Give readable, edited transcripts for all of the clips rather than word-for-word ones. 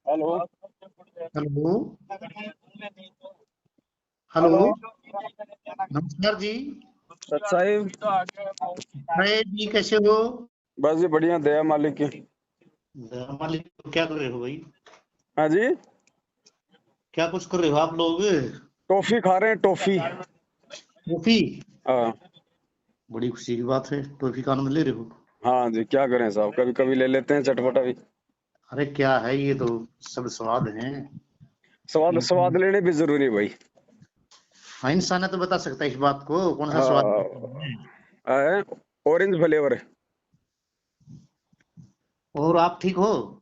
Hello. Hello. Hello. Hello. नमस्कार जी। साहिब। अरे जी, कैसे हो? बस जी बढ़िया, दया मालिक की। मालिक, क्या कर रहे हो भाई? हाँ जी। क्या कुछ कर रहे हो आप लोग? टॉफी खा रहे हैं, टॉफी। टॉफी? हाँ। बड़ी खुशी की बात है, टॉफी का आनंद ले रहे हो। हाँ जी, क्या करें साहब, कभी कभी ले लेते हैं चटपटा भी। अरे क्या है ये, तो सब स्वाद हैं। स्वाद स्वाद लेने भी जरूरी है भाई। हाँ, इंसान है तो बता सकता है इस बात को, कौन सा स्वाद है। हाँ, ऑरेंज फ्लेवर। और आप ठीक हो?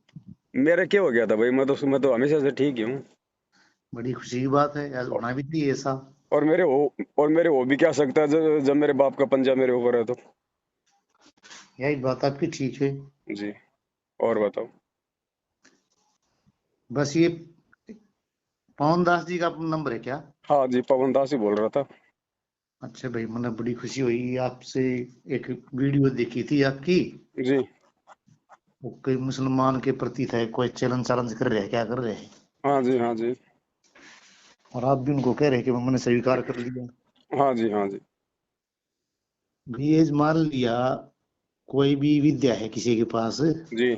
मेरे क्या हो गया था भाई, मैं तो हमेशा से ठीक ही हूँ। बड़ी खुशी की बात है यार, होना भी चाहिए ऐसा। और मेरे हो भी क्या सकता है जब मेरे बाप का पंजा मेरे ऊपर है तो। यही बात आपकी ठीक है। जी। और बताओ। बस ये पवन दास जी का नंबर है क्या? हाँ जी, पवन दास ही बोल रहा था। अच्छा भाई, मैंने बड़ी खुशी हुई आपसे। एक वीडियो देखी थी आपकी। जी। वो कोई मुसलमान के प्रति था, कोई चैलेंज चैलेंज कर रहे हैं, क्या कर रहे हैं? हाँ जी। हाँ जी। और आप भी उनको कह रहे हैं कि मैंने स्वीकार कर लिया। हाँ जी। हाँ जी। भी ये मान लिया, कोई भी विद्या है किसी के पास, जी।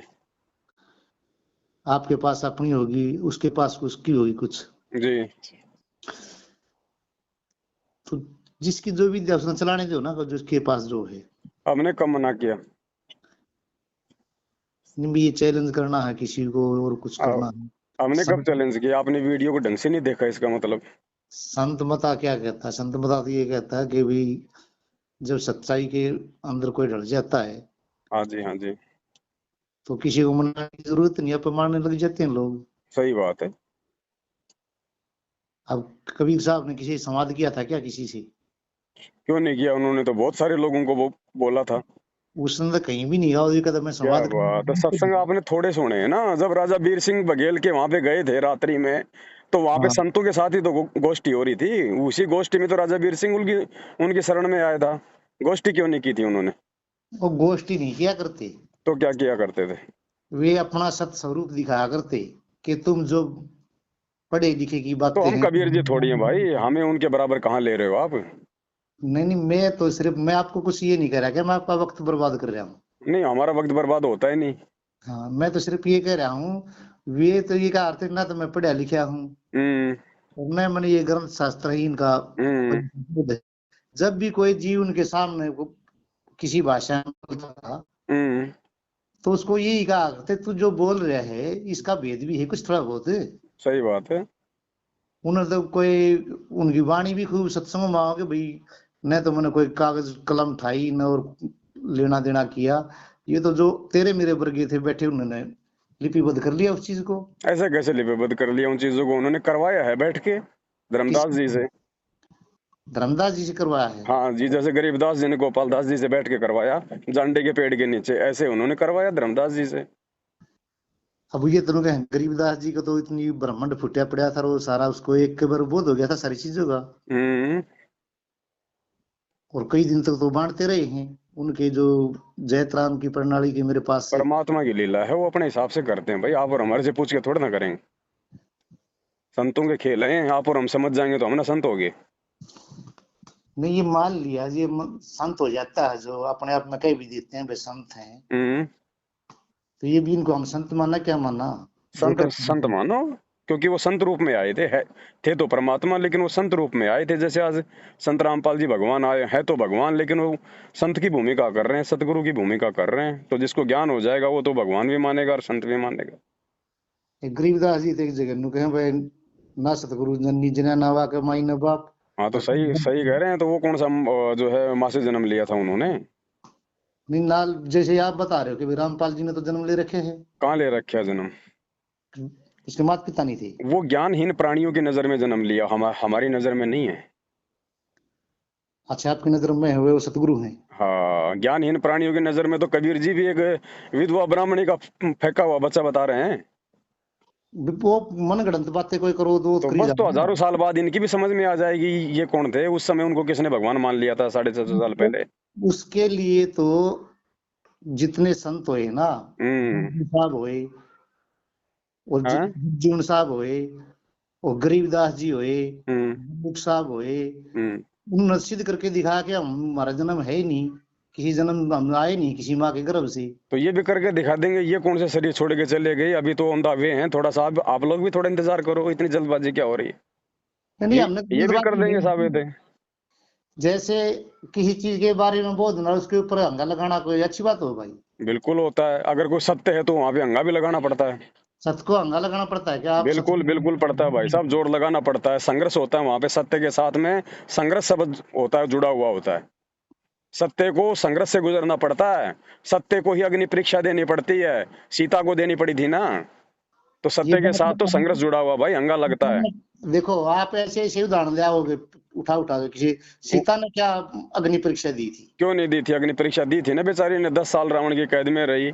आपके पास अपनी होगी, उसके पास उसकी होगी कुछ। जी। तो जिसकी जो विद्या उसने चलाने दो ना, जिसके पास जो है। हमने कब मना किया। नहीं भी ये चैलेंज करना है किसी को और कुछ आ, करना है। हमने कब संत चैलेंज किया, आपने वीडियो को ढंग से नहीं देखा इसका मतलब। संत मता क्या कहता है? संत मता तो ये कहता है कि भाई, जब सच्चाई के अंदर कोई ढल जाता है हाँ जी। हाँ जी। तो किसी को मनाने की जरूरत नहीं, अब मानने लग जाते हैं लोग। सही बात है। अब कबीर साहब ने किसी से संवाद किया था क्या किसी से? क्यों नहीं किया, उन्होंने तो बहुत सारे लोगों को वो बोला था। उसने तो कहीं भी नहीं कहा, वो कहता मैं क्या संवाद बात है, कर। सत्संग आपने थोड़े सुने हैं ना, जब राजा बीर सिंह बघेल के वहां पे गए थे रात्रि में, तो वहां पे हाँ, संतों के साथ ही तो गोष्ठी हो रही थी, उसी गोष्ठी में तो राजा बीर सिंह उनकी उनकी शरण में आया था। गोष्ठी क्यों नहीं की थी उन्होंने। वो गोष्ठी नहीं किया करते। तो क्या किया करते थे। वे अपना सत स्वरूप दिखाया करते कि तुम जो पढ़े लिखे की तो बातें हम हैं। कबीर जी थोड़ी हैं भाई, हमें उनके बराबर कहाँ ले रहे हो आप। नहीं नहीं, मैं तो सिर्फ मैं आपको कुछ ये नहीं कह रहा कि मैं आपका वक्त बर्बाद कर रहा हूँ। नहीं, हमारा वक्त बर्बाद होता ही नहीं। हाँ, मैं तो सिर्फ ये कह रहा हूँ, वे तो ये कहा अर्थ ना तो मैं पढ़ा लिखा हूँ, हम्म। और न मैंने ये ग्रंथ शास्त्र ही इनका हम्म। प्रबोध है। जब भी कोई जीव उनके सामने किसी भाषा में बोलता था, हम्म। तो उसको यही कहा करते, तू जो बोल रहा है इसका भेद भी है कुछ थोड़ा बहुत। सही बात है। उन्होंने तो कोई, उनकी वाणी भी खूब सत्संग में आओगे भाई, न तो मैंने कोई कागज कलम उठाई न और लेना देना किया। ये तो जो तेरे मेरे वर्गीय थे बैठे, उन्होंने लिपिबद्ध कर लिया उस चीज को। ऐसे कैसे लिपिबद्ध कर लिया उन चीजों को, उन्होंने करवाया है बैठ के किस धर्मदास जी से। धर्मदास जी से करवाया है? हाँ जी, जैसे गरीबदास जी ने गोपाल दास जी से बैठ के करवाया जांडे के पेड़ के नीचे, ऐसे उन्होंने करवाया धर्मदास जी से। अब ये दोनों के गरीबदास जी को तो इतनी ब्रह्मांड फुटिया पड़ा था, वो सारा उसको एक बार बोध हो गया था सारी चीजों का। हम्म। और कई दिन तक तो बांटते रहे हैं। उनके जो जयत्राम की प्रणाली के मेरे पास से। परमात्मा की लीला है, वो अपने हिसाब से करते हैं भाई, आप और हमारे से पूछ के थोड़ा ना करेंगे। संतों के खेल हैं, आप और हम समझ जाएंगे तो हम ना संत हो गए। नहीं, ये मान लिया, ये संत हो जाता है जो अपने आप में कह भी देते हैं वे संत हैं, हम्म। तो ये भी इनको हम संत माना क्या माना? जो संत कहते संत हैं। मानो, क्योंकि वो संत रूप में आए थे, थे तो परमात्मा, लेकिन वो संत रूप में आए थे। जैसे आज संत रामपाल जी भगवान आए हैं तो भगवान, लेकिन वो संत की भूमिका कर रहे हैं, सतगुरु की भूमिका कर रहे हैं, तो जिसको ज्ञान हो जाएगा वो तो भगवान भी मानेगा और संत भी मानेगा। ये गरीबदास जी थे एक जगह नु कहे भाई, ना सतगुरु जननी जना नावा के माई न बाप। हाँ, तो पर सही सही कह रहे हैं, तो वो कौन सा जो है माँ से जन्म लिया था उन्होंने। नहीं, नाल जैसे आप बता रहे हो कि भाई रामपाल जी ने तो जन्म ले रखे हैं, कहाँ ले रखा जन्म। उसके माता पिता नहीं थे। वो ज्ञानहीन प्राणियों की नजर में जन्म लिया, हमारी नजर में नहीं है। अच्छा, आपकी नजर में हुए वो सतगुरु हैं? हाँ, ज्ञानहीन प्राणियों की नजर में तो कबीर जी भी एक विधवा ब्राह्मणी का फेंका हुआ बच्चा बता रहे हैं। वो मन गढ़ंत बातें कोई करो तो तो करी बस, तो जाओ ना। हजारों साल बाद इनकी भी समझ में आ जाएगी ये कौन थे, उस समय उनको किसने भगवान मान लिया था 650 साल तो पहले। उसके लिए तो जितने संत हुए ना, हम्म। साहब हुए, और हाँ। जून साहब होए और गरीबदास जी होए, हम्म। मुख साहब होए, हम्म। उन्होंने सिद्ध करके दिखा के हमारा जन्म है ही नहीं, किसी जन्म हम आए नहीं किसी माँ के गर्भ से। तो ये भी करके दिखा देंगे। ये कौन सा शरीर छोड़ के चले गए, अभी तो ऑन द वे हैं, थोड़ा सा आप लोग भी थोड़ा इंतजार करो, इतनी जल्दबाजी क्या हो रही है। नहीं, ये हमने तो ये भी कर जल्दबाजी देंगे नहीं साबित की। है। जैसे किसी चीज के बारे में बोलना उसके ऊपर हंगा लगाना कोई अच्छी बात हो भाई? बिल्कुल होता है, अगर कोई सत्य है तो वहां पे हंगा भी लगाना पड़ता है। सत्य को हंगा लगाना पड़ता है क्या? आप सच बिल्कुल बिल्कुल पड़ता है भाई साहब, जोर लगाना पड़ता है, संघर्ष होता है वहां पे, सत्य के साथ में संघर्ष शब्द होता है, जुड़ा हुआ होता है। सत्य को संघर्ष से गुजरना पड़ता है। सत्य को ही अग्नि परीक्षा देनी पड़ती है, सीता को देनी पड़ी थी ना। तो ये सत्य के बात साथ तो संघर्ष बताना। जुड़ा हुआ भाई, हंगा लगता है। देखो आप ऐसे ऐसे उदाहरण ले आओगे उठा उठा के, किसी वो सीता ने क्या अग्नि परीक्षा दी थी? क्यों नहीं दी थी? अग्नि परीक्षा दी थी ना, बेचारी ने 10 साल रावण की कैद में रही।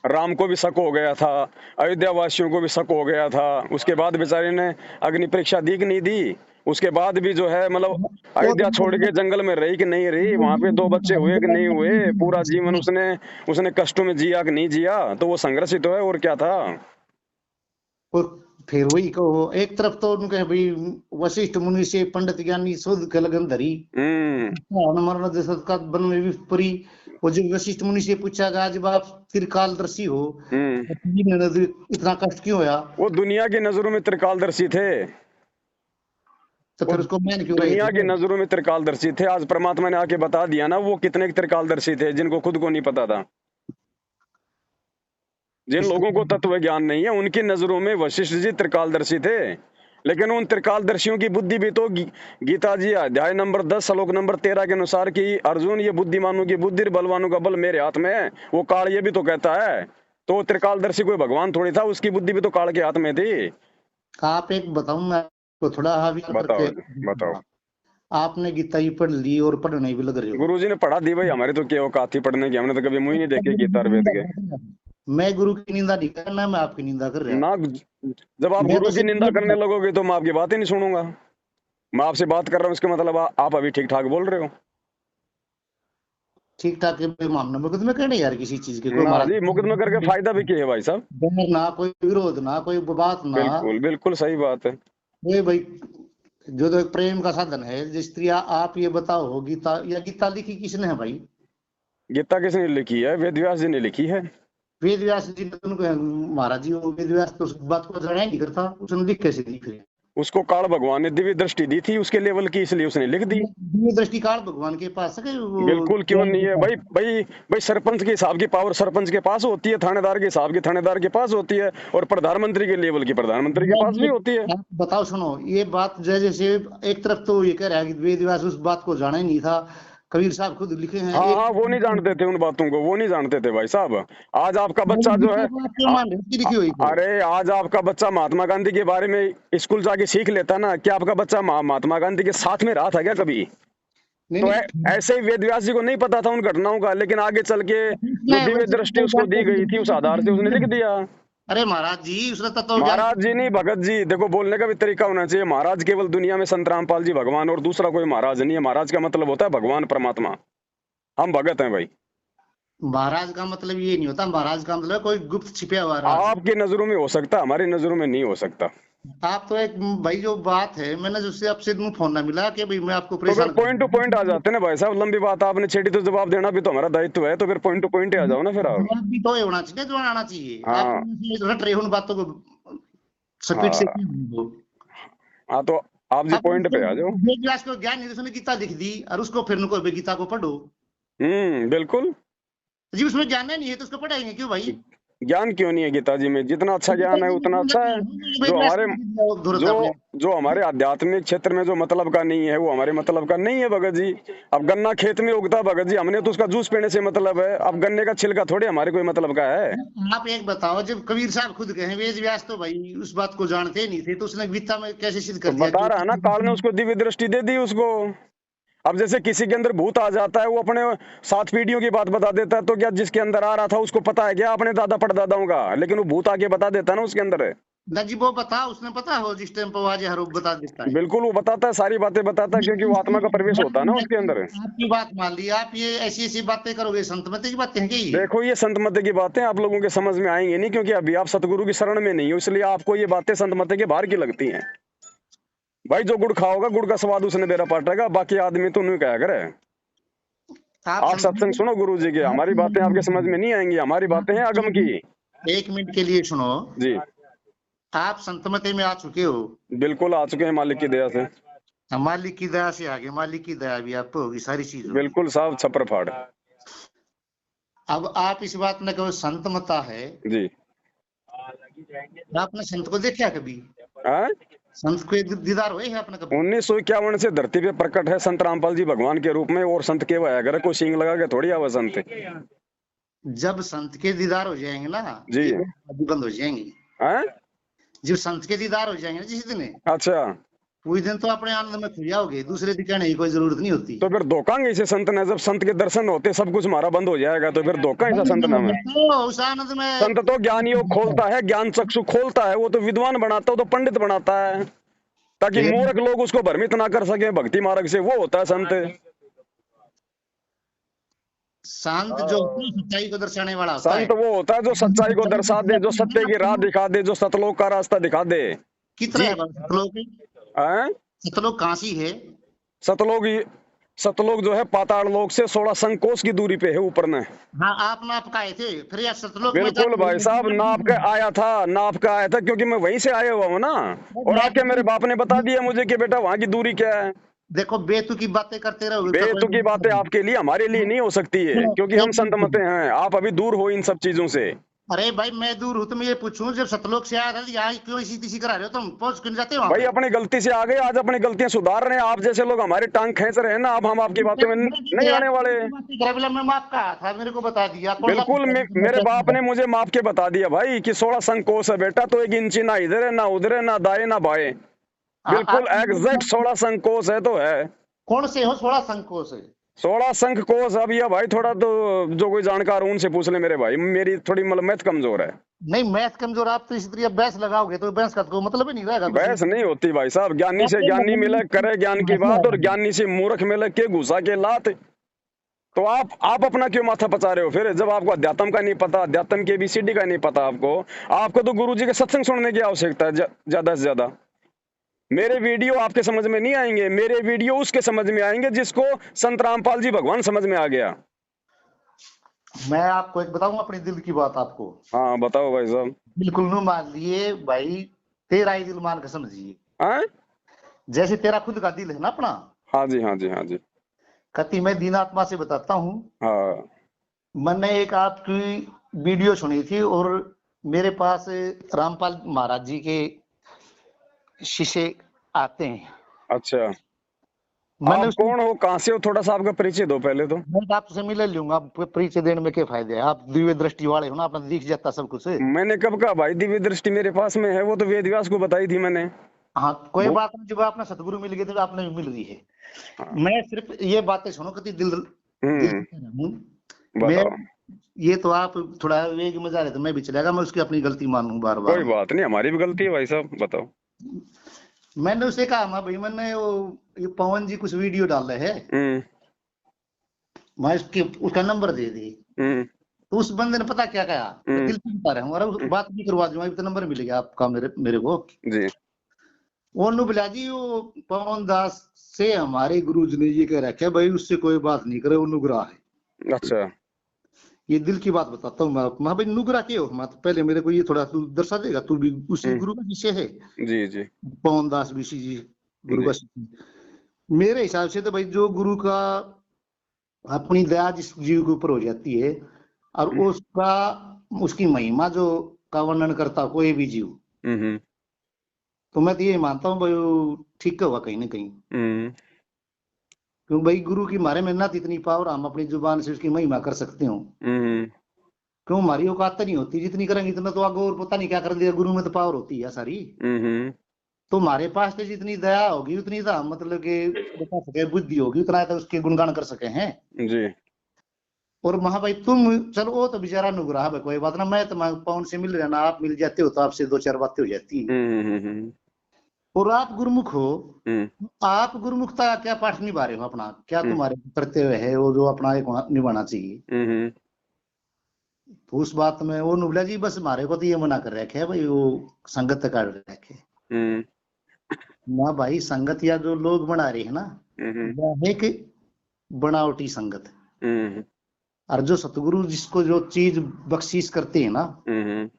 राम को भी शक हो गया था, अयोध्या वासियों को भी शक हो गया था, उसके बाद बेचारी ने अग्नि परीक्षा दी कि नहीं दी? उसके बाद भी जो है मतलब वो अयोध्या छोड़ तो के जंगल में रही कि नहीं रही, वहां पे 2 बच्चे हुए कि नहीं हुए, पूरा जीवन उसने उसने कष्टों में जिया कि नहीं जिया, तो वो संघर्ष ही तो है, और क्या था। और फिर वही कहो, एक तरफ तो उनके भाई वशिष्ठ मुनि से पंडित ज्ञानी शोध के लगन धरी, हम्म। मरण दशरथ का वन में भी परी। वो जब वशिष्ठ मुनि से पूछा गया जब आप त्रिकालदर्शी हो हम्म। तो इतना कष्ट क्यों होया? वो दुनिया की नजरों में त्रिकालदर्शी थे। तो वो फिर उसको मान क्यों रहे दुनिया की थे? नजरों में त्रिकालदर्शी थे, आज परमात्मा ने आके बता दिया ना वो कितने त्रिकालदर्शी थे, जिनको खुद को नहीं पता था। जिन इसका लोगों को तत्व ज्ञान नहीं है उनकी नजरों में वशिष्ठ जी त्रिकालदर्शी थे। लेकिन उन त्रिकालदर्शियों की बुद्धि भी तो गीता जी अध्याय नंबर 10 श्लोक नंबर 13 के अनुसार की अर्जुन ये बुद्धिमानों की बुद्धि बलवानों का बल मेरे हाथ में है, वो काल ये भी तो कहता है। तो त्रिकालदर्शी कोई भगवान थोड़ी था, उसकी बुद्धि भी तो काल के हाथ में थी। आप एक बताऊं मैं आपको थोड़ा विचार बताओ करके? बताओ। आपने गीता ही पढ़ ली और पढ़ने भी लग रहे हो। गुरुजी ने पढ़ा दी भाई, हमारे तो क्या औकात थी पढ़ने की, हमने तो कभी मुंह ही नहीं देखे गुरु गीता की और वेद निंदा के। कर रहा हूं। मैं गुरु की निंदा नहीं कर रहा, मैं आपकी निंदा कर रहा। ना, जब आप मैं गुरु तो की सिर्फ निंदा ये करने बता- लगोगे तो मैं आपकी बात ही नहीं सुनूंगा। मैं आपसे बात कर रहा हूँ, इसका मतलब आप अभी ठीक ठाक बोल रहे हो। ठीक ठाक के मामले में कुछ मैं कहने यार किसी चीज के कोई ना हमारा जी, मुकदमे करके फायदा भी क्या है भाई साहब। डर ना, कोई विरोध ना, कोई बात ना। बिल्कुल बिल्कुल सही बात है। ये भाई जो तो एक प्रेम का साधन है, जिस स्त्री आप ये बताओ गीता या गीता लिखी किसने है भाई? गीता किसने लिखी है? वेद व्यास जी ने लिखी है। वेद व्यास जी ने तो उनको महाराज जी, वो वेद व्यास तो उस बात को जाना ही नहीं करता, उसने लिख कैसे लिख रहे? उसको काल भगवान ने दिव्य दृष्टि दी थी उसके लेवल की, इसलिए उसने लिख दी। दिव्य दृष्टि काल भगवान के पास है कि वो बिल्कुल, क्यों ज्ञान नहीं के है पास भाई? है? भाई भाई सरपंच के हिसाब की पावर सरपंच के पास होती है, थानेदार के हिसाब की थानेदार के पास होती है, और प्रधानमंत्री के लेवल की प्रधानमंत्री के पास भी ये होती है। आप बताओ, सुनो ये बात जैसे एक तरफ तो ये कह रहा है कि वेद व्यास उस बात को जाना ही नहीं था, कबीर साहब खुद लिखे हैं हाँ एक। हाँ, वो नहीं जानते थे उन बातों को, वो नहीं जानते थे भाई साहब। आज आपका बच्चा जो है, गीता को आप क्यों आ, मान रहे हो? उसकी लिखी हुई को अरे आज आपका बच्चा महात्मा गांधी के बारे में स्कूल जाके सीख लेता ना, क्या आपका बच्चा महात्मा गांधी के साथ में रहा था क्या कभी? नहीं तो नहीं, ऐसे ही वेद व्यास जी को नहीं पता था उन घटनाओं का, लेकिन आगे चल के जो मैं दिव्य वैसे तो दृष्टि कोई उसको दी गई थी उस आधार से उसने लिख जानकारी। दिया। अरे महाराज जी उसने तत्व ज्ञान महाराज जी नहीं, भगत जी, देखो बोलने का भी तरीका होना चाहिए। महाराज केवल दुनिया में संत रामपाल जी भगवान, और दूसरा कोई महाराज नहीं है। महाराज का मतलब होता है भगवान परमात्मा, हम भगत हैं भाई। महाराज का मतलब ये नहीं होता, महाराज का मतलब कोई गुप्त छिपा हुआ राज। आपकी नजरों में हो सकता, हमारी नजरों में नहीं हो सकता। आप तो एक भाई जो बात है, मैंने जिससे आपसे मुंह फोन ना मिला कि भाई मैं आपको तो फिर परेशान पॉइंट टू पॉइंट आ कर। जाते हैं ना भाई साहब, लंबी बात आपने छेड़ी तो जवाब देना भी तो हमारा दायित्व है, तो फिर पॉइंट टू पॉइंट ही आ जाओ ना फिर आप। जवाब भी तो ये होना चाहिए जो आना चाहिए, आप हाँ रट रहे हो उन बातों को स्पीड से हाँ क्यों हो? हाँ, तो आप जी आप पॉइंट पे आ जाओ। वेद व्यास को ज्ञान नहीं, उसने गीता लिख दी और उसको फिर नको गीता को पढ़ो। बिल्कुल। जी उसमें ज्ञान नहीं है तो उसको पढ़ाएंगे क्यों भाई? ज्ञान क्यों नहीं है गीता जी में? जितना अच्छा गीता ज्ञान है जी उतना में अच्छा है। वेद जो व्यास हमारे को लिख दिया धुरत जो आपने। जो हमारे आध्यात्मिक क्षेत्र में जो मतलब का नहीं है वो हमारे मतलब का नहीं है भगत जी। अब गन्ना खेत में उगता है भगत जी, हमने तो उसका जूस पीने से मतलब है, अब गन्ने का छिलका थोड़े हमारे कोई मतलब का है। आप एक बताओ, जब कबीर साहब खुद कहे वेद व्यास तो भाई उस बात को जानते नहीं थे, तो उसने गीता में कैसे सिद्ध तो कर दिया बता रहा है ना, काल ने कि उसको दिव्य दृष्टि दे दी उसको। अब जैसे किसी के अंदर भूत आ जाता है, वो अपने 7 पीढ़ियों की बात बता देता है, तो क्या जिसके अंदर आ रहा था उसको पता है क्या अपने दादा परदादाओं का? लेकिन वो भूत आके बता देता है ना उसके अंदर है। ना जी वो बता, उसने पता हो जिस टाइम पर आज हर बता देता है। बिल्कुल वो बताता है, सारी बातें बताता है, क्योंकि वो आत्मा का प्रवेश होता है ना उसके अंदर। आपकी बात मान ली, आप ये ऐसी ऐसी बातें करोगे, संतमते की बातें हैं क्या ये? देखो ये संत मत की बातें आप लोगों के समझ में आएंगी नहीं, क्योंकि अभी आप सतगुरु की शरण में नहीं हो, इसलिए आपको ये बातें संत मत के बाहर की लगती हैं। भाई जो गुड़ खाओगा, गुड़ का स्वाद उसने बेरा पाटेगा, बाकी आदमी तो नहीं क्या करे। आप आप सत्संग सुनो गुरु जी के, हमारी बातें आपके समझ में नहीं आएंगी, हमारी बातें हैं आगम की। एक मिनट के लिए सुनो। जी आप संतमते में आ चुके हो, बिल्कुल आ चुके हैं मालिक की दया से। मालिक की दया से आगे, मालिक की दया भी आप पे होगी, सारी चीज होगी। बिल्कुल साहब, छप्पर फाड़। अब आप इस बात में कहो संत मता है, जी आपने संत को देखा कभी? हाँ? संत को एक दीदार हुए है आपने कभी? 1951 से धरती पे प्रकट है संत रामपाल जी भगवान के रूप में, और संत के वह अगर कोई सींग लगा के थोड़ी आवा संत। जब संत के दीदार हो जाएंगे ना, जी। ये बंद हो जाएंगे। हैं? जब संत के दीदार हो जाएंगे ना जिस दिन, अच्छा उस दिन तो अपने आनंद में खो जाओगे, दूसरे दिन कहने की कोई जरूरत नहीं होती। तो फिर धोखा इसे संत ने, जब संत के दर्शन होते सब कुछ हमारा बंद हो जाएगा, तो फिर धोखा ऐसा संत नाम है। उस आनंद में संत तो ज्ञानियों खोलता है, ज्ञान चक्षु खोलता है, वो तो विद्वान बनाता है, वो तो पंडित बनाता है, ताकि मूर्ख लोग उसको भ्रमित ना कर सके भक्ति मार्ग से, वो होता है संत। शांत जो होता है सच्चाई को दर्शाने वाला होता है। संत वो होता है जो सच्चाई को दर्शा दे, जो सत्य की राह दिखा दे, जो सतलोक का रास्ता दिखा दे। कितना है सतलोक? हैं? सतलोक कहाँ सी है? सतलोक सतलोक जो है पाताल लोक से 16 संकोच की दूरी पे है ऊपर में। हाँ, आप नाप का आए थे, फिर यार सतलोक में बिल्कुल भाई साहब, नाप के आया था, नाप के आया था, क्योंकि मैं वहीं से आया हुआ हूँ ना, और आके मेरे बाप ने बता दिया मुझे कि बेटा वहां की दूरी क्या है। देखो बेतुकी बातें करते रहोगे तो बेतुकी की बातें आपके लिए, हमारे लिए नहीं हो सकती है, क्योंकि हम संत मते हैं, आप अभी दूर हो इन सब चीजों से। अरे भाई मैं दूर हूँ तो मैं ये पूछूं, जब सतलोक से आया था तो यहाँ क्यों इसी तीसी करा रहे हो तुम? पहुंच क्यों जाते हो वहाँ भाई पे? अपनी गलती से आ गए, आज अपनी गलतियां सुधार रहे हैं, आप जैसे लोग हमारे टांग खींच रहे हैं ना, अब हम आपकी बातों में नहीं आने वाले। मैं माफ कहा था, मेरे को बता दिया कौन सा? बिल्कुल मेरे बाप ने मुझे माप के बता दिया भाई कि 16 संकोच है बेटा, तो 1 इंची ना इधर है ना उधर है, ना दाएं ना बाएं, बिल्कुल एग्जैक्ट 16 संकोच है तो है। कौन से हो 16 संकोच है? 16 संख कोस। अब ये भाई थोड़ा तो जो कोई जानकार उनसे पूछ ले मेरे भाई, मेरी थोड़ी मतलब मैथ कमजोर है। नहीं मैथ कमजोर, आप तो इसी तरह बहस लगाओगे तो बहस का तो मतलब ही नहीं रहेगा। बहस नहीं होती भाई साहब, ज्ञानी से ज्ञानी मिले करे ज्ञान की बात, और ज्ञानी से मूर्ख मिले के घुसा के लात। तो आप अपना क्यों माथा पचा रहे हो फिर, जब आपको अध्यात्म का नहीं पता, अध्यात्म के ABCD का नहीं पता आपको तो गुरुजी के सत्संग सुनने की आवश्यकता है ज्यादा से ज्यादा। मेरे वीडियो आपके समझ में नहीं आएंगे, मेरे वीडियो उसके समझ में आएंगे जिसको संत रामपाल जी भगवान समझ में आ गया। मैं आपको एक बताऊं अपने दिल की बात आपको। हाँ बताओ भाई साहब। बिल्कुल न मान लिए भाई, तेरा ही दिल मान के समझिए। हाँ जैसे तेरा खुद का दिल है ना अपना। हाँ जी हाँ जी हाँ जी। कति मैं दीन आत्मा से बताता हूँ। हाँ मैंने एक आपकी वीडियो सुनी थी, और मेरे पास रामपाल महाराज जी के शिष्य आते हैं। अच्छा मैंने आप कौन हो, कहाँ से हो, थोड़ा सा आपका परिचय दो पहले तो। मैं आपसे मिल लूंगा, परिचय देने में क्या फायदा है? आप दिव्य दृष्टि वाले हो ना, अपना दिख जाता सब कुछ। मैंने कब कहा भाई दिव्य दृष्टि मेरे पास में है, वो तो वेद व्यास को बताई थी मैंने। हाँ कोई बात नहीं, जब आपने सतगुरु मिल गए तो आपने भी मिल रही है। हाँ। मैं सिर्फ ये बातें सुनो कति दिल मैं, बताओ। ये तो आप थोड़ा वेग में जा रहे थे, मैं भी चलेगा, मैं उसकी अपनी गलती मानूं बार बार। कोई बात नहीं, हमारी भी गलती है भाई साहब, बताओ। मैंने उसे कहा ना भाई, मैंने वो ये पवन जी कुछ वीडियो डाल रहे हैं, मैं उसका नंबर दे दी। तो उस बंदे ने पता क्या कहा, दिल से बता रहा हूँ, और बात भी करवा दूंगा, तो नंबर मिलेगा आपका मेरे को जी। वो बुला जी, वो पवन दास से हमारे गुरु जी ने ये कह रखा है भाई, उससे कोई बात नहीं करे, वो नुगरा है। अच्छा ये दिल की बात बताता हूँ मैं भाई, नुगरा के हो? मैं तो पहले मेरे को ये थोड़ा तू दर्शा देगा, तू भी उसी गुरु का शिष्य है? जी जी। पवन दास ऋषि जी गुरु का शिष्य। मेरे हिसाब से तो भाई जो गुरु का अपनी दया जिस जीव के ऊपर हो जाती है, और उसकी महिमा जो का वर्णन करता कोई भी जीव, तो मैं तो ये मानता हूँ भाई ठीक होगा कहीं ना कहीं। क्यों भाई, गुरु की हमारे में ना इतनी पावर, हम अपनी जुबान से उसकी महिमा कर सकते हो। क्यों हमारी औकात नहीं होती, जितनी करेंगे इतना तो आगे और पता नहीं क्या कर दिया। गुरु में तो पावर होती है सारी। तो हमारे पास तो जितनी दया होगी उतनी तो हम मतलब कि बता सके, बुद्धि होगी उतना तो उसके गुणगान कर सके हैं जी। और महा भाई तुम चलो, वो तो बेचारा नुगरा है, कोई बात ना, मैं तो पवन से मिल रहा ना, आप मिल जाते हो तो आपसे दो चार बातें हो जाती हैं। हम्म। और आप गुरुमुख हो, हम्म आप गुरुमुखता का क्या पाठ निभा रहे हो अपना, क्या हम्म तुम्हारे कर्तव्य है वो जो अपना एक निभाना चाहिए। हम्म तो उस बात में वो नुबला जी बस हमारे को तो ये मना कर रखे है भाई, वो संगत काट रखे। हम्म ना भाई, संगत या जो लोग बना रहे हैं ना, हम्म यह है कि बनावटी संगत। हम्म और जो सतगुरु जिसको जो चीज बख्शीश करते हैं ना, हम्म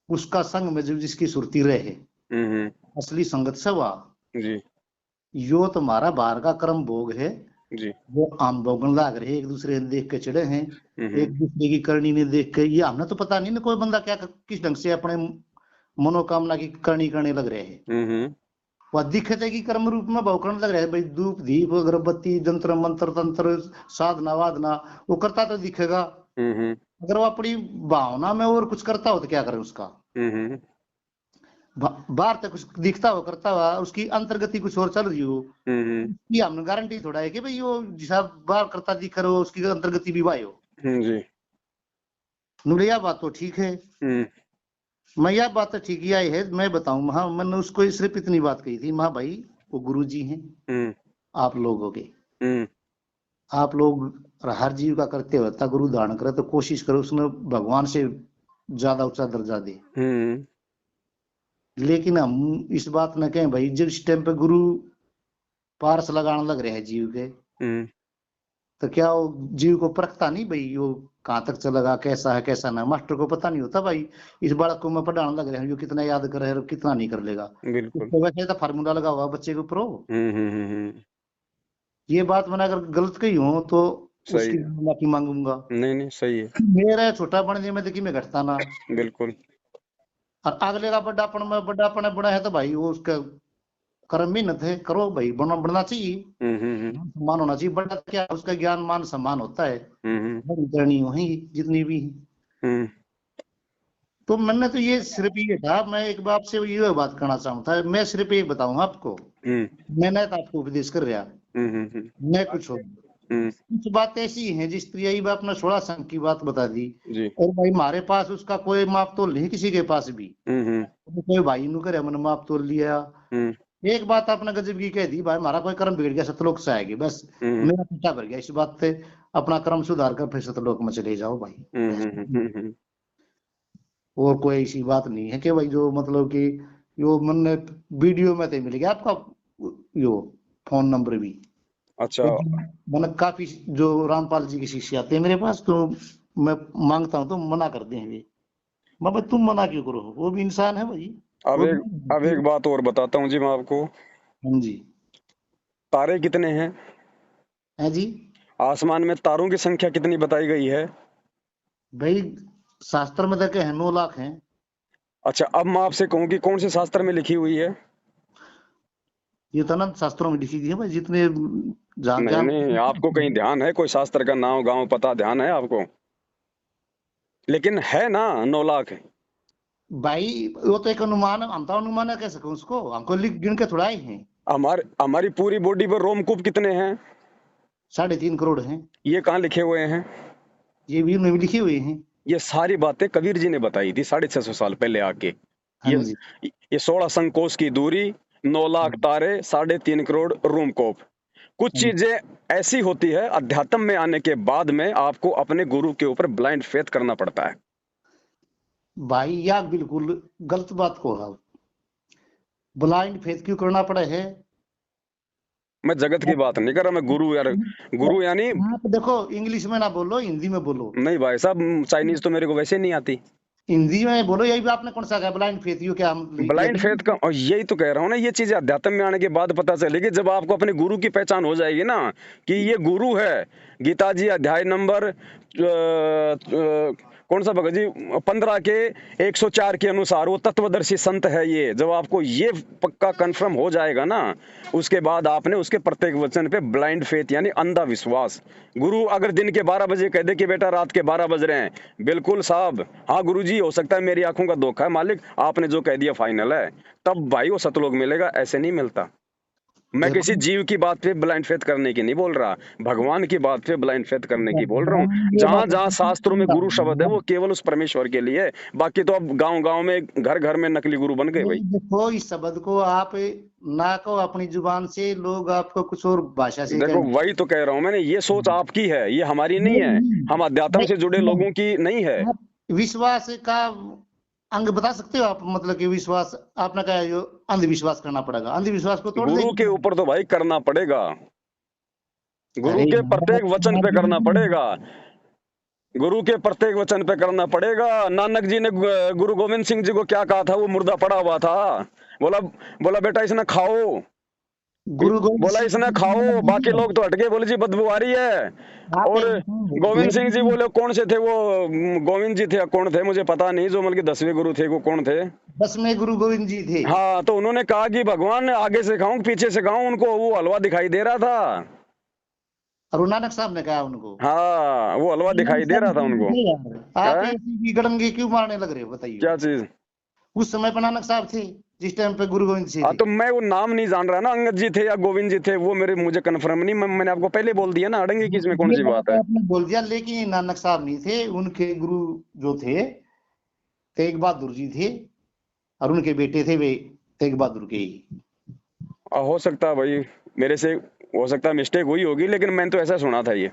उसका संग में जो जिसकी सुरती रहे, हम्म असली संगत से हुआ। जी यो तुम्हारा बाहर का कर्म भोग है, जी वो आम भोगन लाग रहे, एक दूसरे ने देख के चढ़े हैं, हम्म एक दूसरे की करनी ने देख के, ये हमने तो पता नहीं ना कोई बंदा क्या किस ढंग से अपने मनोकामना की करनी करने लग रहे हैं। हम्म वह दिखते की कर्म रूप में भाव करने लग रहे हैं भाई, धूप दीप अगरबत्ती जंत्र मंत्र तंत्र साधना वादना, वो करता तो दिखेगा। हम्म अगर वो अपनी भावना में और कुछ करता हो तो क्या करें उसका, हम्म बाहर तक कुछ दिखता हो करता हुआ, उसकी अंतर्गति कुछ और चल रही हो, हम्म ये हमने गारंटी थोड़ा है कि भाई वो जैसा बाहर करता दिख रहा हो उसकी अंतर्गति भी वाही हो। जी नुलिया बात तो ठीक है, हम्म मैं यह बात तो ठीक ही आई है, मैं बताऊं, हाँ मैंने उसको सिर्फ इतनी बात कही थी, माँ भाई वो गुरु जी हैं, हम्म आप लोग हो गए, हम्म आप लोग हर जीव का करते होता गुरु धारण करे तो कोशिश करो उसने भगवान से ज्यादा ऊंचा दर्जा दे। हम्म लेकिन हम इस बात में कहें भाई, जिस टाइम पे गुरु पारस लगाने लग रहे हैं जीव के, हम्म तो क्या वो जीव को परखता नहीं भाई, वो कहाँ तक चलेगा, कैसा है कैसा ना, मास्टर को पता नहीं होता भाई, इस बालक को मैं पढ़ाने लग रहा हूँ, जो कितना याद कर रहा है कितना नहीं कर लेगा। बिल्कुल उसको वैसे तो फार्मूला लगा हुआ बच्चे के ऊपर हो। हम्म। ये बात मैंने अगर गलत कही हो तो सही उसकी है। माफी मांगूंगा। नहीं नहीं सही है। मेरा छोटा बनने में देखिए मैं घटता ना, बिल्कुल और अगले का बड़ापन में बड़ापन बड़ा है तो भाई वो उसका कर्म मेहनत है, करो भाई, बनना चाहिए, हम्म। सम्मान होना चाहिए, बड़ा क्या उसका ज्ञान मान सम्मान होता है, हम्म बड़ी करनी होगी जितनी भी है। हम्म तो मैंने तो ये सिर्फ ये था, मैं एक बाप से ये बात करना चाहता था, मैं सिर्फ एक बताऊंगा आपको, हम्म मैंने तो आपको उपदेश कर रहा, हम्म मैं कुछ हो, हम्म कुछ बात ऐसी है जिस तरह यही बात ने 16 संघ की बात बता दी। जी और भाई हमारे पास उसका कोई माप तोल नहीं किसी के पास भी, हम्म तो कोई भाई नु करे हमने माप तोल लिया। हम्म एक बात आपने गजब की कह दी भाई, हमारा कोई कर्म बिगड़ गया सतलोक से आएगी बस, हम्म मेरा पिता भर गया इस बात पे, अपना कर्म सुधार कर फिर सतलोक में चले जाओ भाई, हम्म। और कोई ऐसी बात नहीं है कि भाई जो मतलब कि यो मन वीडियो में तो मिल गया आपका यो फोन नंबर भी, अच्छा मैंने काफी जो रामपाल जी के शिष्य आते हैं मेरे पास, तो मैं मांगता हूँ तो मना कर दें वे, मैं भाई तुम मना क्यों करो, वो भी इंसान है भाई, अब वो एक भी। बात और बताता हूँ जी मैं आपको। हाँ जी। तारे कितने हैं? है जी। आसमान में तारों की संख्या कितनी बताई गई है? भाई शास्त्र में देखे हैं 9 लाख हैं। अच्छा अब मैं आपसे कहूँ कि कौन से शास्त्र में लिखी हुई है? ये तो अनंत शास्त्रों में लिखी गई है भाई, जितने जहाँ नहीं ज्ञान। नहीं, आपको कहीं ध्यान है? कोई शास्त्र का नाम गांव पता ध्यान है आपको? लेकिन है ना, 9 लाख है। भाई वो तो एक अनुमान है, हम तो अनुमान है कह सके उसको, हमको लिख गिन के थोड़ा ही है। हमारी पूरी बॉडी पर रोमकूप कितने हैं? 3.5 करोड़ हैं। ये कहाँ लिखे हुए हैं? ये भी उन्हें भी लिखे हुए हैं। ये सारी बातें कबीर जी ने बताई थी 650 साल पहले आके। हाँ ये जी। ये 16 संकोष की दूरी, 9 लाख तारे, 3.5 करोड़ रोमकूप। कुछ हाँ। चीजें ऐसी होती है, अध्यात्म में आने के बाद में आपको अपने गुरु के ऊपर ब्लाइंड फेथ करना पड़ता है। भाई या बिल्कुल गलत बात को है, ब्लाइंड फेथ क्यों करना पड़ा है। मैं जगत की बात नहीं कर रहा, मैं गुरु यार, गुरु यानी। आप देखो इंग्लिश में ना बोलो, हिंदी में बोलो। नहीं भाई साहब, चाइनीज तो मेरे को वैसे नहीं आती। हिंदी में बोलो, यही भी आपने कौन सा कहा ब्लाइंड फेथ, यू क्या हम ब्लाइंड फेथ का, और यही तो कह रहा हूँ ना, ये चीजें अध्यात्म में आने के बाद पता चलेगी, जब आपको अपने गुरु की पहचान हो जाएगी ना कि ये गुरु है। गीता जी अध्याय नंबर कौन सा भगत जी, 15 के 104 के अनुसार वो तत्वदर्शी संत है। ये जब आपको ये पक्का कंफर्म हो जाएगा ना, उसके बाद आपने उसके प्रत्येक वचन पे ब्लाइंड फेथ यानी अंधा विश्वास। गुरु अगर दिन के 12 बजे कह दे कि बेटा रात के 12 बज रहे हैं, बिल्कुल साहब, हाँ गुरु जी हो सकता है मेरी आंखों का धोखा है, मालिक आपने जो कह दिया फाइनल है, तब भाई वो सतलोक मिलेगा, ऐसे नहीं मिलता। मैं देखो किसी जीव की बात पे ब्लाइंड फेथ करने की नहीं बोल रहा, भगवान की बात पे ब्लाइंड फेथ करने की बोल रहा हूँ। ये जहां बात जहां शास्त्रों में गुरु शब्द है वो केवल उस परमेश्वर के लिए है। बाकी तो अब गांव गांव में, घर घर में नकली गुरु बन गए भाई। नहीं, देखो इस शब्द को आप ना को अपनी जुबान से, लोग आपको कुछ और भाषा से देखो कहेंगे। वही तो कह रहा हूँ मैंने, ये सोच आपकी है, ये हमारी नहीं है। नहीं, हम अध्यात्म से जुड़े नहीं, लोगों की नहीं है। आप विश्वास का अंग बता सकते हो आप? मतलब कि विश्वास आपने कहा जो अंधविश्वास करना पड़ेगा, अंधविश्वास को तोड़ गुरु के देंगे। ऊपर तो भाई करना पड़ेगा, गुरु अरे के महाराज, प्रत्येक वचन पे करना पड़ेगा, गुरु के प्रत्येक वचन पे करना पड़ेगा। नानक जी ने गुरु गोविंद सिंह जी को क्या कहा था? वो मुर्दा पड़ा हुआ था, बोला बोला बेटा इसने खाओ, गुरु गोविंद बोला सिंह इसने जी खाओ। महाराज बाकी जी, लोग तो हटके बोले जी बदबू आ रही है। आप और एक बताओ, गोविंद मेरे सिंह जी बोले, कौन से थे वो? गोविंद जी थे या कौन थे मुझे पता नहीं, जो मतलब कि 10वें गुरु थे वो कौन थे? 10वें गुरु गोविंद जी थे। हाँ, तो उन्होंने कहा कि भगवान आगे से खाऊं पीछे से खाऊं, उनको वो हलवा दिखाई दे रहा था। और नानक साहब ने कहा उनको। हाँ, वो हलवा नानक दिखाई दे साहब रहा था जी उनको। थे यार, आप है ऐसी भी गड़ंगे क्यों मारने लग रहे हो बताइए? क्या चीज? उस समय पर नानक साहब थे जिस टाइम पे गुरु गोविंद सिंह हाँ, थे। तो मैं वो नाम नहीं जान रहा ना, अंगद जी थे या गोविंद जी थे, वो मुझे कंफर्म नहीं। मैंने आपको पहले बोल दिया ना, अड़ेंगे किस में, कौन ये सी बात बात है? आपने बोल दिया, लेकिन नानक साहब नहीं थे, उनके गुरु जो थे तेग बहादुर जी थे, और उनके बेटे थे वे तेग बहादुर के ही। हो सकता है भाई, मेरे से हो सकता है मिस्टेक हुई होगी, लेकिन मैंने तो ऐसा सुना था ये।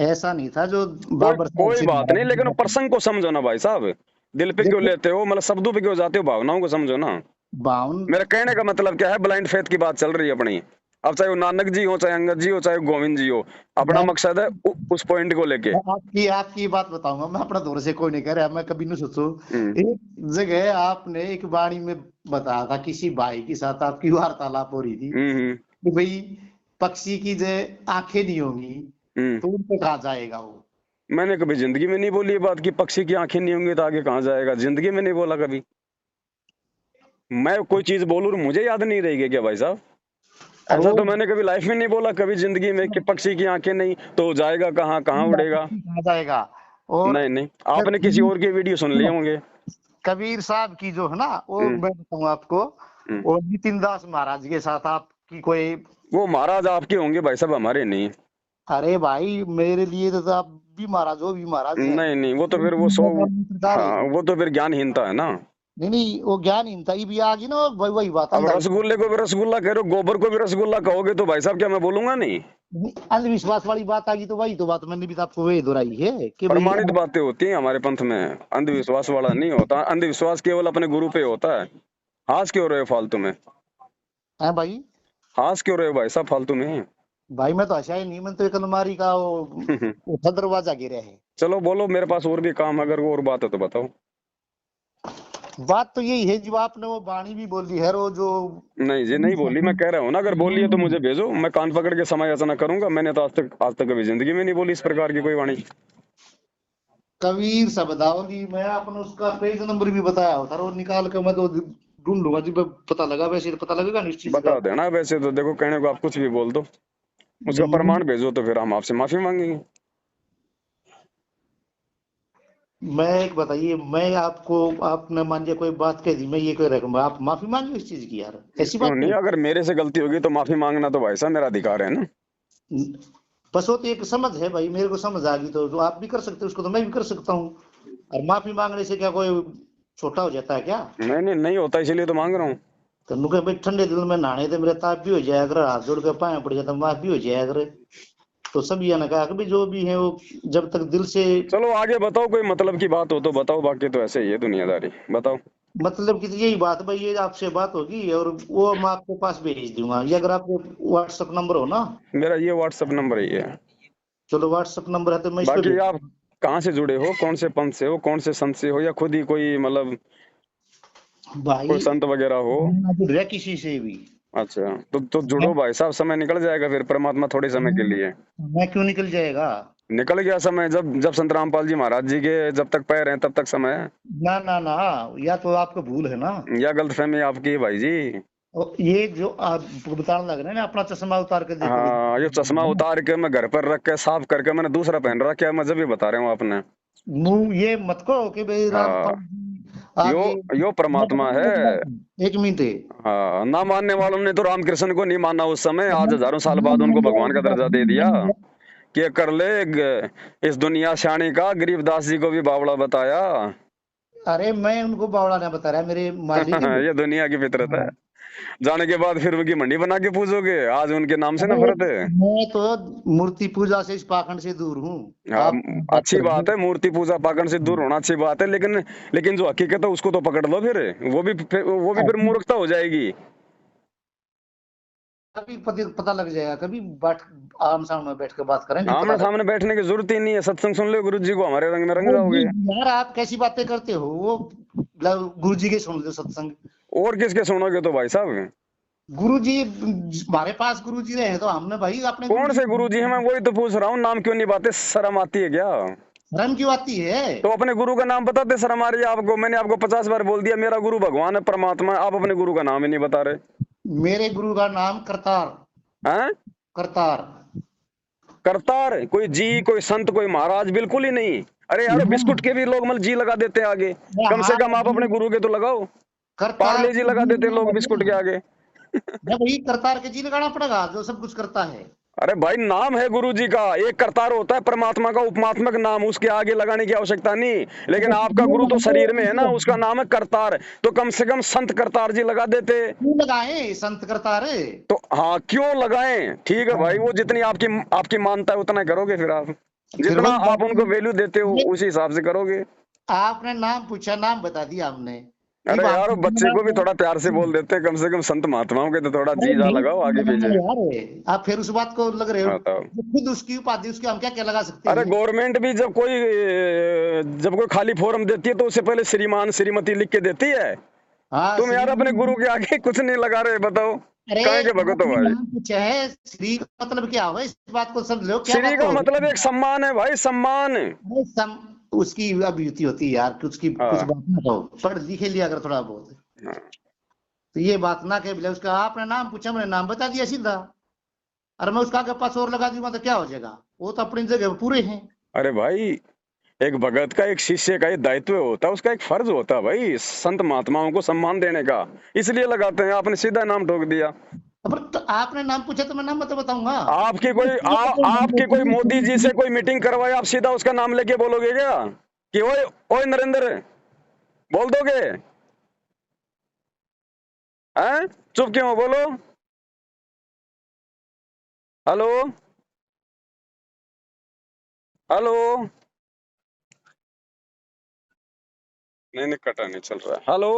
ऐसा नहीं था जो कोई बाबर साहब कोई से बात नहीं, लेकिन वो महाराज। प्रसंग को समझो ना भाई साहब। दिल पे क्यों देखो लेते हो, मतलब शब्दों पे क्यों जाते हो? भावनाओं को समझो ना। बावन, मेरा कहने का मतलब क्या है, ब्लाइंड फेथ की बात चल रही है अपनी। अब चाहे वो नानक जी हो, चाहे अंगद जी हो, चाहे गोविंद जी हो, अपना मैं मकसद है उस पॉइंट को लेके। मैं आपकी बात बताऊंगा, मैं अपना दौर से कोई नहीं कह रहा, मैं कभी नहीं सोचू। हम्म। एक जगह आपने एक वाणी में बताया था, किसी भाई के साथ आपकी वार्तालाप हो रही थी हम्म। कि भाई पक्षी की जो आंखें नहीं होंगी हम्म। तो उन पे कहाँ जाएगा वो? मैंने कभी जिंदगी में नहीं बोली ये बात कि पक्षी की आंखें नहीं होंगी तो आगे कहाँ जाएगा, जिंदगी में नहीं बोला कभी। मैं कोई चीज बोलूं और मुझे याद नहीं रहेगी क्या भाई साहब? और ऐसा वो तो मैंने कभी लाइफ में नहीं बोला कभी जिंदगी में कि पक्षी की आंखें नहीं तो जाएगा कहाँ, कहाँ उड़ेगा। पक्षी कहाँ जाएगा? और नहीं नहीं, आपने किसी और के वीडियो सुन लिए सुनो, होंगे। कबीर साहब की जो है ना, वो हम्म। मैं बताऊँ आपको, हम्म। और नितिन दास महाराज के साथ आपकी कोई। वो महाराज आपके होंगे भाई साहब, हमारे नहीं। अरे भाई मेरे लिए तो आप भी महाराज हो, भी महाराज हैं। नहीं नहीं, वो तो फिर वो लेकिन सो, मैं अपनी सरकार है। हाँ वो तो फिर ज्ञानहीनता है ना। नहीं नहीं, वो ज्ञानहीनता ही भी आ गई ना, वही वही बात अब रसगुल्ले को भी रसगुल्ला कह रहे हो, गोबर को भी रसगुल्ला कहोगे तो भाई साहब क्या मैं बोलूंगा नहीं? अंधविश्वास वाली बात आ गई, तो वही तो बात मैंने भी तो आपको वही दोहराई है कि भाई प्रमाणित बातें होती हैं हमारे पंथ में, अंधविश्वास वाला नहीं होता। अंधविश्वास केवल अपने गुरु पे होता है। हंस क्यों रहे हो फालतू में? है भाई। हंस क्यों रहे हो भाई साहब फालतू में? भाई मैं तो हंसा ही नहीं, मैंने तो एक अलमारी का वो था दरवाजा गिरा है। चलो बोलो, मेरे पास और भी काम है, अगर वो और बात है तो बताओ। बात तो यही है जो आपने वो वाणी भी बोली है, वो जो नहीं जी नहीं बोली, मैं कह रहा हूँ ना, अगर बोली है तो मुझे भेजो, मैं कान पकड़ के समय याचना करूंगा। मैंने तो आज तक कभी जिंदगी में नहीं बोली इस प्रकार की कोई वाणी। कबीर शब्दावली, मैं आपने उसका पेज नंबर भी बताया होता, और निकाल के मैं तो ढूंढ लूंगा जी, पता लगा, वैसे तो पता लगेगा निश्चित बता का। देना, वैसे तो देखो कहने को आप कुछ भी बोल दो, उसका प्रमाण भेजो तो फिर हम आपसे माफी मांगेंगे। मैं एक बताइए, मैं आपको, आपने मान लिया कोई बात कह दी, मैं ये कह रहा, आप माफी मांगिए इस चीज की यार, ऐसी क्यों बात नहीं, नहीं। अगर मेरे से गलती होगी तो माफी मांगना तो भाई साहब मेरा अधिकार है ना। बस वो तो एक समझ है भाई, मेरे को समझ आ गई, तो जो आप भी कर सकते हो उसको तो मैं भी कर सकता हूँ। और माफी मांगने से क्या कोई छोटा हो जाता है क्या? नहीं नहीं, नहीं होता, इसीलिए तो मांग रहा हूँ। तो नुके भाई ठंडे दिल में नहाने थे, मेरे ताप भी हो जाया अगर, हाथ जोड़ के पाए पड़ जाता, माफ भी हो जाया अगर। तो सब ये ना कहा कि भाई जो भी है वो जब तक दिल से, चलो आगे बताओ, कोई मतलब की बात हो तो बताओ, बाकी तो ऐसे ही है दुनियादारी। बताओ। मतलब कि यही बात भाई, ये आपसे बात होगी और वो मैं आपके पास भेज दूंगा, ये अगर आपको व्हाट्सएप नंबर हो ना। मेरा ये व्हाट्सएप नंबर ही है। चलो व्हाट्सएप नंबर है तो मैं इस पे बाकी भेज आप कहाँ से जुड़े हो, कौन से पंथ से हो, कौन से संत से हो, या खुद ही कोई मतलब कोई भाई। संत वगैरह हो? मैं ना जुड़ रहा किसी से भी। अच्छा, तो जुड़ो भाई साहब, समय निकल जाएगा फिर, परमात्मा थोड़े समय के लिए। मैं क्यों निकल जाएगा? निकल गया समय, जब जब संत रामपाल जी महाराज जी के जब तक पैर हैं तब तक समय है। ना ना ना, या तो आपको भूल है ना। या गलतफहमी आपकी है भाई जी? और ये जो आप बताने लग रहे हैं ना, अपना चश्मा उतार के देखो हाँ, ये चश्मा तो उतार के मैं घर पर रख के साफ करके मैंने दूसरा पहन रखा है, मैं जब भी बता रहा हूँ आपने। मुंह ये मत कहो कि भाई रामपाल हाँ, जी यो आगे यो परमात्मा है। एक मिनट है। हाँ, ना मानने वालों ने तो रामकृष्ण को नहीं माना उस समय, आज हजारों साल ना बाद उनको मानने भगवान वालों का की बात दर्जा दे नहीं दिया। मानेंगे। कि कर ले इस दुनिया श्याणी का, गरीबदास जी को भी बावड़ा बताया। अरे मैं उनको बावड़ा नहीं बता रहा, मेरे मालिक। ये दुनिया की फितरत है। हाँ। जाने के बाद फिर उनकी मंडी बना के पूजोगे, आज उनके नाम से अरे नफरत है। मैं तो मूर्ति पूजा से, इस पाखंड से दूर हूँ। हाँ, आप बात अच्छी कर रहे बात है, मूर्ति पूजा पाखंड से दूर होना अच्छी बात है, लेकिन लेकिन जो हकीकत है उसको तो पकड़ लो फिर। वो भी फिर हो। मूर्खता हो जाएगी। कभी पता लग जाएगा, कभी बैठ आम सामने बैठ के बात करेंगे, पता आमने लग। सामने बैठने की जरूरत ही नहीं है, सत्संग सुन लो गुरु जी को, हमारे रंग में रंग अरे जी जाओगे। यार, आप कैसी बातें करते हो? वो गुरु जी के सुन लो सत्संग। और किसके सुनोगे तो भाई साहब? गुरु जी, हमारे पास गुरु जी रहे तो हमने भाई अपने गुरु कौन जी से को। गुरु जी हैं? मैं वही तो पूछ रहा हूँ, नाम क्यों नहीं बातें? शर्म आती है क्या? शर्म क्यों आती है? तो अपने गुरु का नाम बताते, शर्म आ रही है आपको? मैंने आपको 50 बार बोल दिया मेरा गुरु भगवान है, परमात्मा है, आप अपने गुरु का नाम ही नहीं बता रहे मेरे गुरु का नाम करतार। हैं? करतार। करतार? कोई जी, कोई संत, कोई महाराज? बिल्कुल ही नहीं। अरे यार, नहीं, बिस्कुट के भी लोग मतलब जी लगा देते हैं आगे। कम से कम आप महाराज अपने गुरु के तो लगाओ। करतार पार्ले जी के लगा जी देते हैं लगाना लोग बिस्कुट के पड़ेगा। आगे। जब वही करतार के जी लगाना पड़ेगा जो सब कुछ करता है। अरे भाई, नाम है गुरु जी का, एक करतार होता है परमात्मा का उपमात्मक नाम, उसके आगे लगाने की आवश्यकता नहीं। लेकिन अगर आपका ये गुरु तो मानते शरीर हो में है ना, उसका नाम है करतार, तो कम से कम संत करतार जी लगा देते। क्यों लगाए संत करतार? तो हाँ, क्यों लगाएं? ठीक है भाई, वो जितनी आपकी आपकी मानता है उतना करोगे फिर आप। फिर जितना वही बात आप उनको हुई। वैल्यू देते हो ये उसी हिसाब से करोगे। आपने नाम पूछा, नाम बता दिया हमने कि अरे वहां यार, पे वो बच्चे को भी थोड़ा प्यार से जी। बोल देते हैं, कम से कम संत महात्माओं के तो थोड़ा अरे जी जा नहीं लगाओ आगे लगाना पीछे। यार, आप फिर उस बात को लग रहे हो। बताओ। जो खुद उसकी उपाधि, उसके हम क्या क्या लगा सकते अरे हैं? गवर्नमेंट भी जब कोई खाली फॉर्म देती है तो उससे पहले श्रीमान श्रीमती लिख के देती है। हाँ, तुम यार अपने श्री। गुरु के आगे कुछ नहीं लगा रहे, बताओ अरे कहाँ के भगत हो आपने भाई? नाम पूछा है, श्री का मतलब क्या हुआ? इस बात को समझ लो, क्या श्री बात का हो मतलब रही एक सम्मान है भाई, सम्मान। है? उसकी अभिव्यक्ति होती है यार, कि उसकी कुछ हाँ बात ना हो, पढ़ लिखे लिया अगर थोड़ा बहुत। हाँ। तो ये बात ना के बोले, उसका आपने नाम पूछा, मैंने नाम बता दिया सीधा। और मैं उसका आगे पास और लगा दूंगा तो क्या हो जाएगा? वो तो अपनी जगह पूरे हैं। अरे भाई, एक भगत का, एक शिष्य का ये दायित्व होता है, उसका एक फर्ज होता है भाई, संत महात्माओं को सम्मान देने का। इसलिए लगाते हैं, आपने सीधा नाम ठोक दिया। अब तो आपने नाम पूछा तो मैं नाम बताऊंगा। आपकी कोई मोदी जी से कोई मीटिंग करवाए, आप सीधा उसका नाम लेके बोलोगे क्या कि ओए ओए नरेंद्र? बोल दोगे? हैं? चुप क्यों हो? बोलो। हेलो? हेलो? नहीं नहीं, कटा नहीं चल रहा है। हेलो?